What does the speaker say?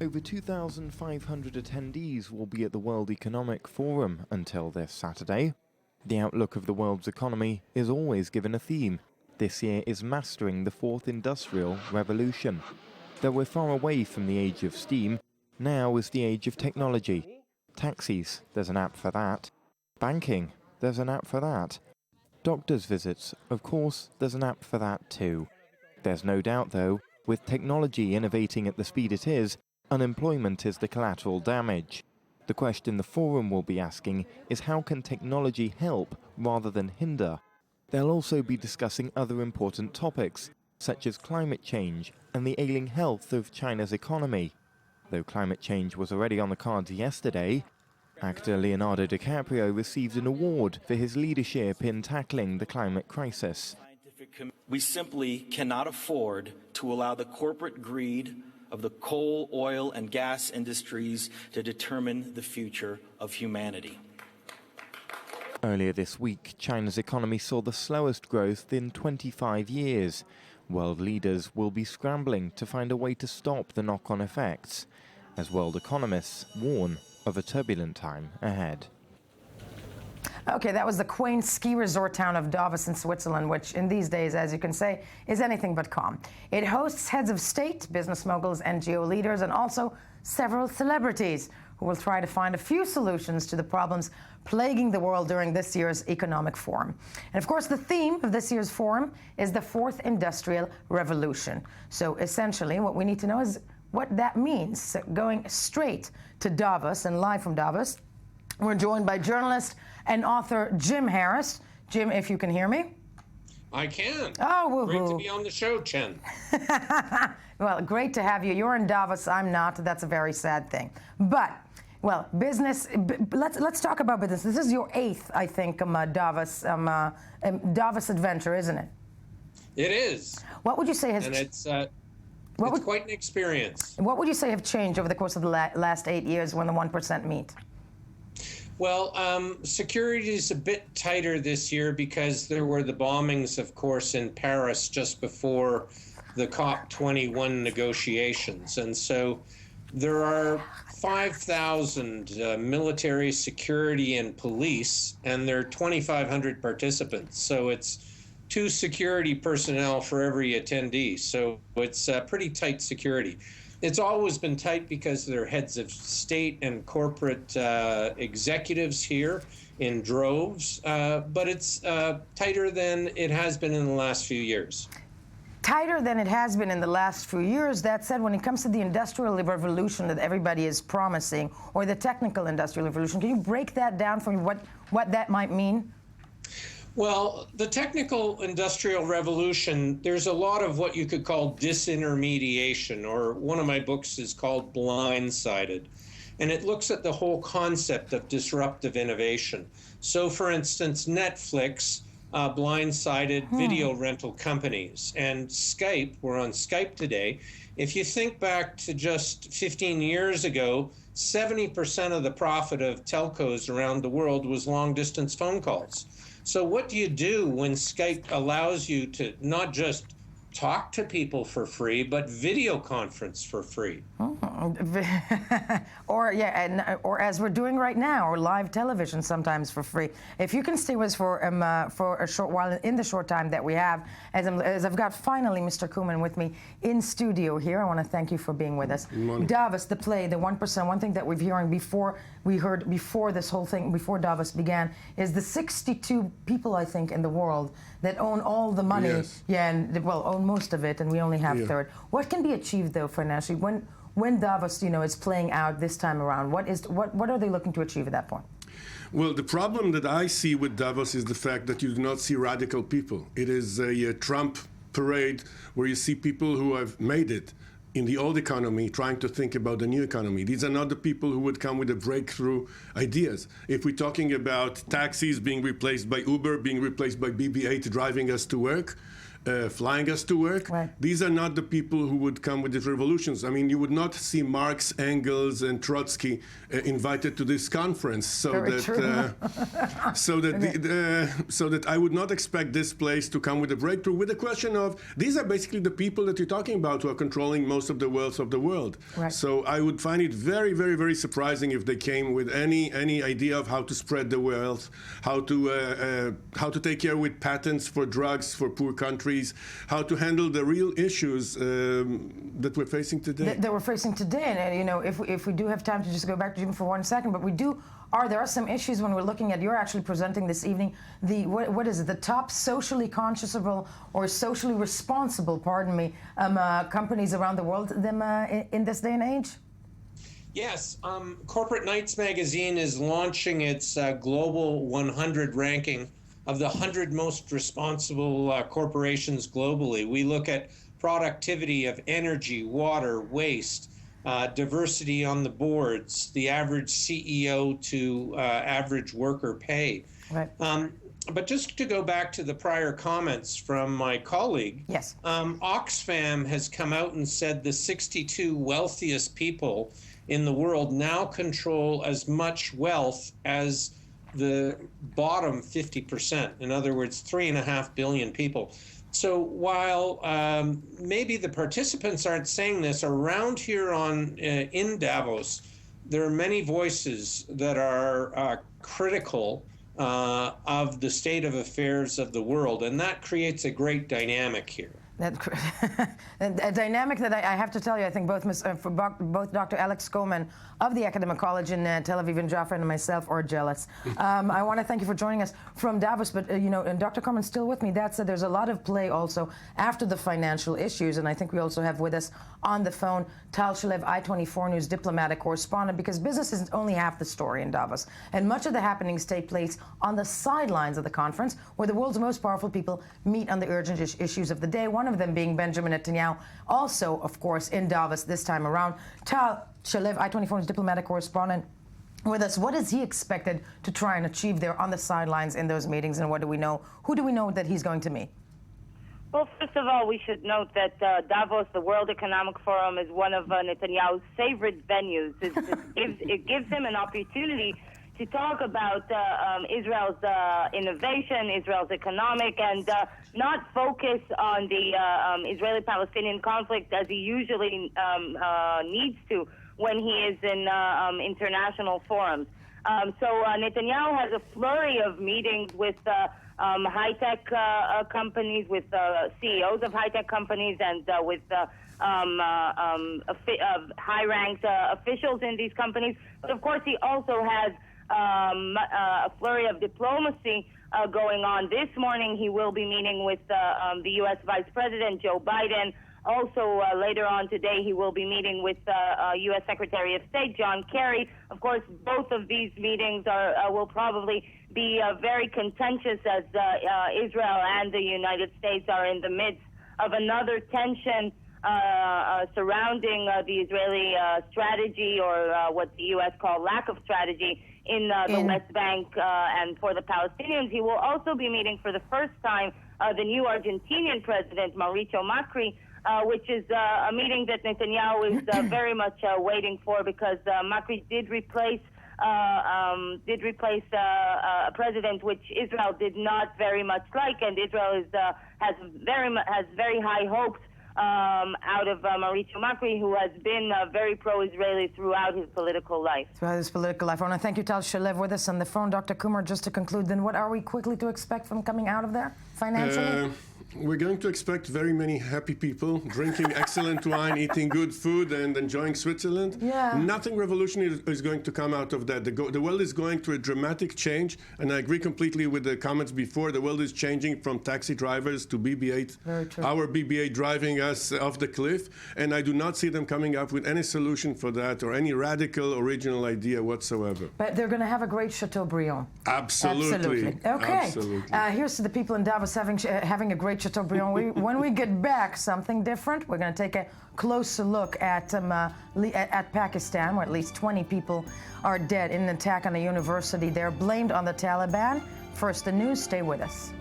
Over 2,500 attendees will be at the World Economic Forum until this Saturday. The outlook of the world's economy is always given a theme. This year is Mastering the Fourth Industrial Revolution. Though we're far away from the age of steam, now is the age of technology. Taxis, there's an app for that. Banking, there's an app for that. Doctor's visits, of course, there's an app for that too. There's no doubt, though, with technology innovating at the speed it is, unemployment is the collateral damage. The question the forum will be asking is how can technology help rather than hinder? They'll also be discussing other important topics, such as climate change and the ailing health of China's economy. Though climate change was already on the cards yesterday, actor Leonardo DiCaprio received an award for his leadership in tackling the climate crisis. We simply cannot afford to allow the corporate greed of the coal, oil, and gas industries to determine the future of humanity. Earlier this week, China's economy saw the slowest growth in 25 years. World leaders will be scrambling to find a way to stop the knock-on effects, as world economists warn of a turbulent time ahead. Okay, that was the quaint ski resort town of Davos in Switzerland, which in these days, as you can say, is anything but calm. It hosts heads of state, business moguls, NGO leaders, and also several celebrities who will try to find a few solutions to the problems plaguing the world during this year's economic forum. And of course, the theme of this year's forum is the Fourth Industrial Revolution. So essentially, what we need to know is what that means. So going straight to Davos and live from Davos, we're joined by journalist and author Jim Harris. Jim, if you can hear me. I can. Oh, woo-hoo. Great to be on the show, Chen. Well, great to have you. You're in Davos. I'm not. That's a very sad thing. But, well, business. Let's talk about business. This is your eighth, I think, Davos adventure, isn't it? It is. What would you say has? And it's quite an experience. What would you say have changed over the course of the last 8 years when the 1% meet? Well, security is a bit tighter this year because there were the bombings, of course, in Paris just before the COP21 negotiations. And so there are 5,000 military, security, and police, and there are 2,500 participants. So it's 2 security personnel for every attendee. So it's pretty tight security. It's always been tight because they're heads of state and corporate executives here in droves, but it's tighter than it has been in the last few years. Tighter than it has been in the last few years. That said, when it comes to the industrial revolution that everybody is promising, or the technical industrial revolution, can you break that down for me, what that might mean? Well, the technical industrial revolution, there's a lot of what you could call disintermediation, or one of my books is called Blindsided. And it looks at the whole concept of disruptive innovation. So, for instance, Netflix blindsided video rental companies. And Skype, we're on Skype today. If you think back to just 15 years ago, 70% of the profit of telcos around the world was long-distance phone calls. So what do you do when Skype allows you to not just talk to people for free, but video conference for free? Or as we're doing right now, or live television sometimes for free. If you can stay with us for a short while, in the short time that we have, as I've got finally Mr. Koeman with me in studio here, I want to thank you for being with us. Davos, the play, the 1%. One thing that we've heard before this whole thing, before Davos began, is the 62 people, I think, in the world that own all the money. Yes. Yeah, and own most of it, and we only have a third. What can be achieved though financially when Davos, is playing out this time around? What are they looking to achieve at that point? Well, the problem that I see with Davos is the fact that you do not see radical people. It is a Trump parade where you see people who have made it in the old economy trying to think about the new economy. These are not the people who would come with the breakthrough ideas. If we're talking about taxis being replaced by Uber, being replaced by BB-8 driving us to work, flying us to work. Right. These are not the people who would come with these revolutions. I mean, you would not see Marx, Engels, and Trotsky invited to this conference. So Very that true. so that I would not expect this place to come with a breakthrough. With the question of these are basically the people that you're talking about who are controlling most of the wealth of the world. Right. So I would find it very, very, very surprising if they came with any idea of how to spread the wealth, how to take care with patents for drugs for poor countries, how to handle the real issues that we're facing today. That we're facing today, and you know, if we do have time to just go back to Jim for 1 second, but there are some issues when we're looking at, you're actually presenting this evening, what is it, the top socially conscionable or socially responsible, pardon me, companies around the world in this day and age? Yes, Corporate Knights magazine is launching its Global 100 ranking of the 100 most responsible corporations globally. We look at productivity of energy, water, waste, diversity on the boards, the average CEO to average worker pay. Right. But just to go back to the prior comments from my colleague, Yes. Oxfam has come out and said the 62 wealthiest people in the world now control as much wealth as the bottom 50%. In other words, 3.5 billion people. So while maybe the participants aren't saying this, around here in Davos, there are many voices that are critical of the state of affairs of the world, and that creates a great dynamic here. A dynamic that I have to tell you, I think both Dr. Alex Coleman of the Academic College in Tel Aviv and Jaffa and myself are jealous. I want to thank you for joining us from Davos, but you know, and Dr. Coleman's still with me. That said, there's a lot of play also after the financial issues, and I think we also have with us on the phone Tal Shalev, I-24 News diplomatic correspondent, because business is only half the story in Davos, and much of the happenings take place on the sidelines of the conference, where the world's most powerful people meet on the urgent issues of the day. One of them being Benjamin Netanyahu, also, of course, in Davos this time around. Tal Shalev, I-24 News diplomatic correspondent, with us. What is he expected to try and achieve there on the sidelines in those meetings, and what do we know? Who do we know that he's going to meet? Well, first of all, we should note that Davos, the World Economic Forum, is one of Netanyahu's favorite venues. It gives him an opportunity to talk about Israel's innovation, Israel's economic, and not focus on the Israeli-Palestinian conflict as he usually needs to when he is in international forums. So Netanyahu has a flurry of meetings with high-tech companies, with CEOs of high-tech companies, and with high-ranked officials in these companies. But of course, he also has a flurry of diplomacy going on. This morning, he will be meeting with the U.S. Vice President Joe Biden. Also, later on today, he will be meeting with U.S. Secretary of State John Kerry. Of course, both of these meetings will probably be very contentious, as Israel and the United States are in the midst of another tension surrounding the Israeli strategy, or what the U.S. call lack of strategy in the West Bank and for the Palestinians. He will also be meeting for the first time the new Argentinian president, Mauricio Macri, which is a meeting that Netanyahu is very much waiting for, because Macri did replace a president which Israel did not very much like, and Israel has very high hopes out of Mauricio Macri, who has been very pro-Israeli throughout his political life. Throughout his political life. I want to thank you, Tal Shalev, with us on the phone. Dr. Kumar, just to conclude, then what are we quickly to expect from coming out of there financially? We're going to expect very many happy people drinking excellent wine, eating good food, and enjoying Switzerland. Yeah. Nothing revolutionary is going to come out of that. The world is going through a dramatic change, and I agree completely with the comments before. The world is changing from taxi drivers to BB-8. Very true. Our BB-8 driving us off the cliff, and I do not see them coming up with any solution for that or any radical, original idea whatsoever. But they're going to have a great Chateaubriand. Absolutely. Okay. Absolutely. Here's to the people in Davos having a great Chateaubriand. When we get back, something different. We're going to take a closer look at Pakistan, where at least 20 people are dead in an attack on a university there, blamed on the Taliban. First, the news. Stay with us.